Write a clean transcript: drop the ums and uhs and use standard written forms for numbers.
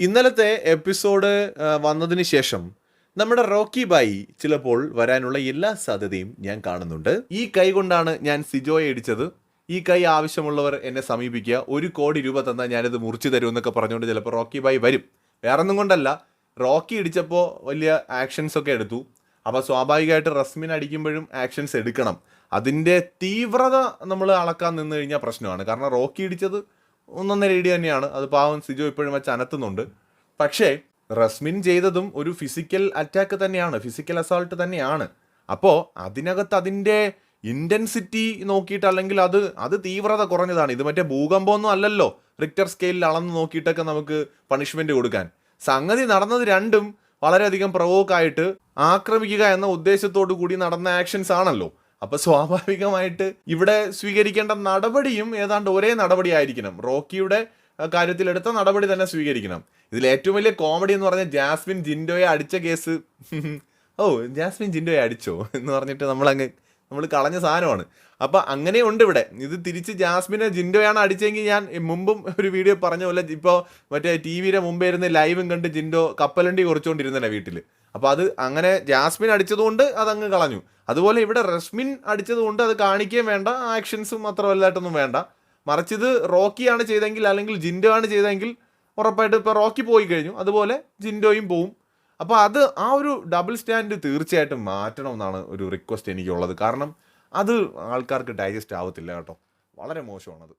ഇന്നലത്തെ എപ്പിസോഡ് വന്നതിന് ശേഷം നമ്മുടെ റോക്കി ബായി ചിലപ്പോൾ വരാനുള്ള എല്ലാ സാധ്യതയും ഞാൻ കാണുന്നുണ്ട്. ഈ കൈ കൊണ്ടാണ് ഞാൻ സിജോയെ ഇടിച്ചത്, ഈ കൈ ആവശ്യമുള്ളവർ എന്നെ സമീപിക്കുക, 1,00,00,000 രൂപ തന്നാൽ ഞാനിത് മുറിച്ചു തരും എന്നൊക്കെ പറഞ്ഞുകൊണ്ട് ചിലപ്പോൾ റോക്കി ബായി വരും. വേറൊന്നും കൊണ്ടല്ല, റോക്കി ഇടിച്ചപ്പോൾ വലിയ ആക്ഷൻസ് ഒക്കെ എടുത്തു. അപ്പോൾ സ്വാഭാവികമായിട്ട് റസ്മിൻ അടിക്കുമ്പോഴും ആക്ഷൻസ് എടുക്കണം. അതിൻ്റെ തീവ്രത നമ്മൾ അളക്കാൻ നിന്ന് കഴിഞ്ഞാൽ പ്രശ്നമാണ്. കാരണം റോക്കി ഇടിച്ചത് ഒന്നൊന്നര ഇടി തന്നെയാണ്. അത് പാവം സിജോ ഇപ്പോഴും വെച്ച് അനത്തുന്നുണ്ട്. പക്ഷേ റസ്മിൻ ചെയ്തതും ഒരു ഫിസിക്കൽ അറ്റാക്ക് തന്നെയാണ്, ഫിസിക്കൽ അസോൾട്ട് തന്നെയാണ്. അപ്പോൾ അതിനകത്ത് അതിൻ്റെ ഇൻറ്റൻസിറ്റി നോക്കിയിട്ട്, അല്ലെങ്കിൽ അത് തീവ്രത കുറഞ്ഞതാണ്. ഇത് മറ്റേ ഭൂകമ്പമൊന്നും അല്ലല്ലോ റിക്ടർ സ്കെയിലിൽ അളന്ന് നോക്കിയിട്ടൊക്കെ നമുക്ക് പണിഷ്മെൻറ്റ് കൊടുക്കാൻ. സംഗതി നടന്നത് രണ്ടും വളരെയധികം പ്രവോക്കായിട്ട് ആക്രമിക്കുക എന്ന ഉദ്ദേശത്തോടു കൂടി നടന്ന ആക്ഷൻസ് ആണല്ലോ. അപ്പോൾ സ്വാഭാവികമായിട്ട് ഇവിടെ സ്വീകരിക്കേണ്ട നടപടിയും ഏതാണ്ട് ഒരേ നടപടി ആയിരിക്കണം. റോക്കിയുടെ കാര്യത്തിലെടുത്ത നടപടി തന്നെ സ്വീകരിക്കണം. ഇതിൽ ഏറ്റവും വലിയ കോമഡി എന്ന് പറഞ്ഞാൽ ജാസ്മിൻ ജിൻഡോയെ അടിച്ച കേസ്. ജാസ്മിൻ ജിൻഡോയെ അടിച്ചോ എന്ന് പറഞ്ഞിട്ട് നമ്മൾ കളഞ്ഞ സാധനമാണ്. അപ്പം അങ്ങനെയുണ്ട് ഇവിടെ. ഇത് തിരിച്ച് ജാസ്മിനെ ജിൻഡോയാണ് അടിച്ചെങ്കിൽ, ഞാൻ മുമ്പും ഒരു വീഡിയോ പറഞ്ഞ പോലെ ഇപ്പോൾ മറ്റേ TV-യുടെ മുമ്പേ ഇരുന്ന് ലൈവും കണ്ട് ജിൻഡോ കപ്പലണ്ടി കുറച്ചുകൊണ്ടിരുന്നല്ലേ വീട്ടിൽ. അപ്പോൾ അത് അങ്ങനെ ജാസ്മിൻ അടിച്ചതുകൊണ്ട് അതങ്ങ് കളഞ്ഞു. അതുപോലെ ഇവിടെ റസ്മിൻ അടിച്ചതുകൊണ്ട് അത് കാണിക്കുകയും വേണ്ട, ആക്ഷൻസും അത്ര വലുതായിട്ടൊന്നും വേണ്ട. മറിച്ച് ഇത് റോക്കിയാണ് ചെയ്തെങ്കിൽ, അല്ലെങ്കിൽ ജിൻഡോ ആണ് ചെയ്തെങ്കിൽ ഉറപ്പായിട്ട് ഇപ്പോൾ റോക്കി പോയി കഴിഞ്ഞു, അതുപോലെ ജിൻഡോയും പോവും. അപ്പോൾ ആ ഒരു ഡബിൾ സ്റ്റാൻഡ് തീർച്ചയായിട്ടും മാറ്റണം എന്നാണ് ഒരു റിക്വസ്റ്റ് എനിക്കുള്ളത്. കാരണം അത് ആൾക്കാർക്ക് ഡൈജസ്റ്റ് ആവത്തില്ല കേട്ടോ. വളരെ മോശമാണത്.